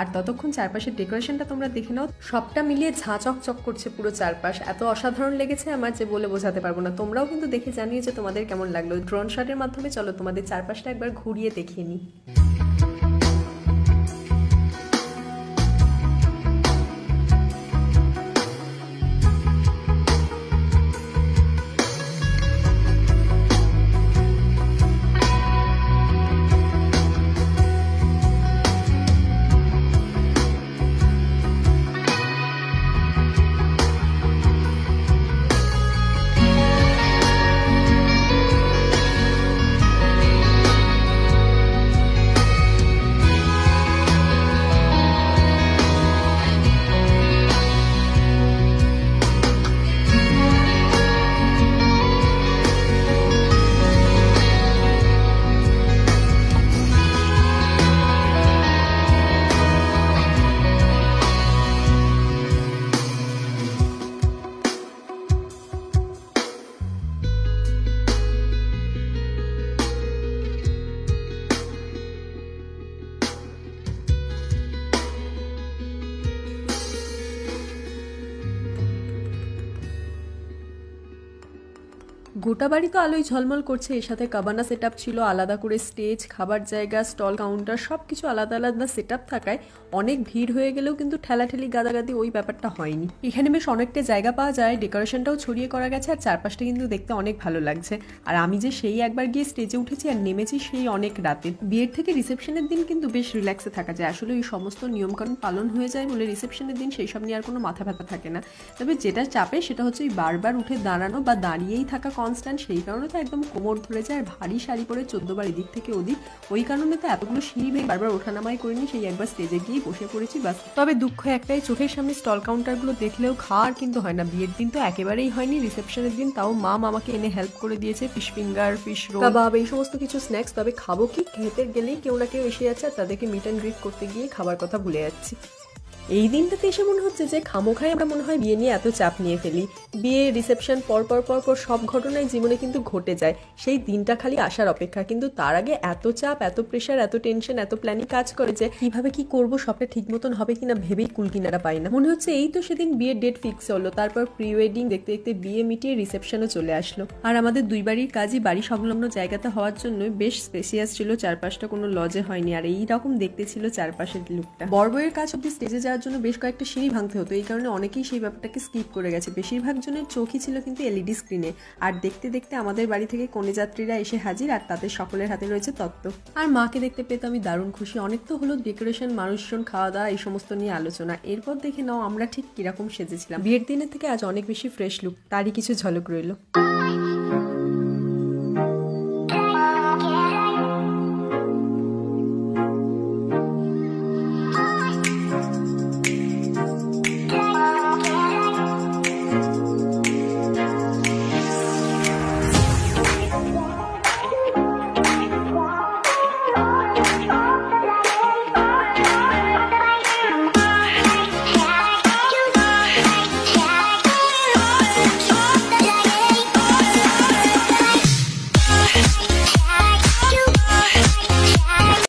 আর ততক্ষণ চারপাশের ডেকোরেশনটা তোমরা দেখে নাও। সবটা মিলিয়ে ঝাঁ চকচক করছে পুরো চারপাশ, এত অসাধারণ লেগেছে আমার যে বলে বোঝাতে পারবো না। তোমরাও কিন্তু দেখে জানিয়ে যে তোমাদের কেমন লাগলো। ড্রোন শটের মাধ্যমে চলো তোমাদের চারপাশটা একবার ঘুরিয়ে দেখিয়ে নিই। গোটা বাড়ি তো আলোয় ঝলমল করছে, এর সাথে কাবানা সেট আপ ছিল, আলাদা করে স্টেজ, খাবার জায়গা, স্টল কাউন্টার সব কিছু আলাদা আলাদা সেট আপ থাকায় অনেক ভিড় হয়ে গেলেও কিন্তু ঠেলাঠেলি গাদাগাদি ওই ব্যাপারটা হয়নি। এখানে বেশ অনেকটা জায়গা পাওয়া যায়, ডেকোরেশনটাও ছড়িয়ে করা গেছে, আর চারপাশটা কিন্তু দেখতে অনেক ভালো লাগছে। আর আমি যে সেই একবার গিয়ে স্টেজে উঠেছি আর নেমেছি সেই অনেক রাতে। বিয়ের থেকে রিসেপশনের দিন কিন্তু বেশ রিল্যাক্সে থাকা যায়, আসলে ওই সমস্ত নিয়মকানুন পালন হয়ে যায় বলে রিসেপশনের দিন সেই সব নিয়ে আর কোনো মাথা ব্যথা থাকে না। তবে যেটা চাপে সেটা হচ্ছে ওই বারবার উঠে দাঁড়ানো বা দাঁড়িয়েই থাকা কনস্ট্যান্ট, সেই কারণে তো একদম কোমর ধরে যায়। আর ভারী শাড়ি পরে 14 বার এদিক থেকে ওদিক, ওই কারণে তো এতগুলো সিঁড়ি ভেঙে বারবার ওঠানামাই করিনি, সেই একবার স্টেজে গিয়ে বসে পড়েছি বাস। তবে দুঃখ একটাই, চোখের সামনে স্টল কাউন্টারগুলো দেখলেও খাওয়ার কিন্তু হয় না। বিয়ের দিন তো একেবারেই হয়নি, রিসেপশনের দিন তাও মা আমাকে এনে হেল্প করে দিয়েছে, ফিশ ফিঙ্গার, ফিশ রোল, কাবাব, এই সমস্ত কিছু স্ন্যাক্স। তবে খাবো কি, খেতে গেলেই কেউ না কেউ এসে যাচ্ছে আর তাদেরকে মিট অ্যান্ড গ্রিট করতে গিয়ে খাবার কথা ভুলে যাচ্ছি। এই দিনটাতে এসে মনে হচ্ছে যে খামোখায় আমরা মনে হয় বিয়ে নিয়ে এত চাপ নিয়ে ফেলি। বিয়ে, রিসেপশন পর সব ঘটনাই জীবনে কিন্তু ঘটে যায়, সেই দিনটা খালি আসার অপেক্ষা। কিন্তু তার আগে এত চাপ, এত প্রেশার, এত টেনশন, এত প্ল্যানিং কাজ করে যে কিভাবে কি করব, সবটা ঠিক মতন হবে কিনা ভেবেই কুলকিনারা পাই না। মনে হচ্ছে এই তো সেদিন বিয়ের ডেট ফিক্স হলো, তারপর প্রি ওয়েডিং দেখতে দেখতে বিয়ে মিটিয়ে রিসেপশনও চলে আসলো। আর আমাদের দুই বাড়ির কাজই বাড়ি সংলগ্ন জায়গাতে হওয়ার জন্য বেশ স্পেসিয়াস ছিল, চারপাশটা কোনো লজে হয়নি। আর এইরকম দেখতে ছিল চারপাশের লুকটা। বরবইয়ের কাজ অব্দি স্টেজে যাওয়ার জন্য বেশ কয়েকটা সিঁড়ি ভাঙতে হতো, এই কারণে অনেকেই সেই ব্যাপারটাকে স্কিপ করে গেছে। বেশিরভাগ জনের চোখই ছিল কিন্তু এলইডি স্ক্রিনে। আর দেখতে দেখতে আমাদের বাড়ি থেকে কনে যাত্রীরা এসে হাজির, আর তাদের সকলের হাতে রয়েছে তত্ত্ব। আর মাকে দেখতে পেতে আমি দারুণ খুশি। অনেক তো হলো ডেকোরেশন, মানুষজন, খাওয়া দাওয়া, এই সমস্ত নিয়ে আলোচনা। এরপর দেখে নাও আমরা ঠিক কিরকম সেজেছিলাম। বিয়ের দিনের থেকে আজ অনেক বেশি ফ্রেশ লুক, তারই কিছু ঝলক রইল।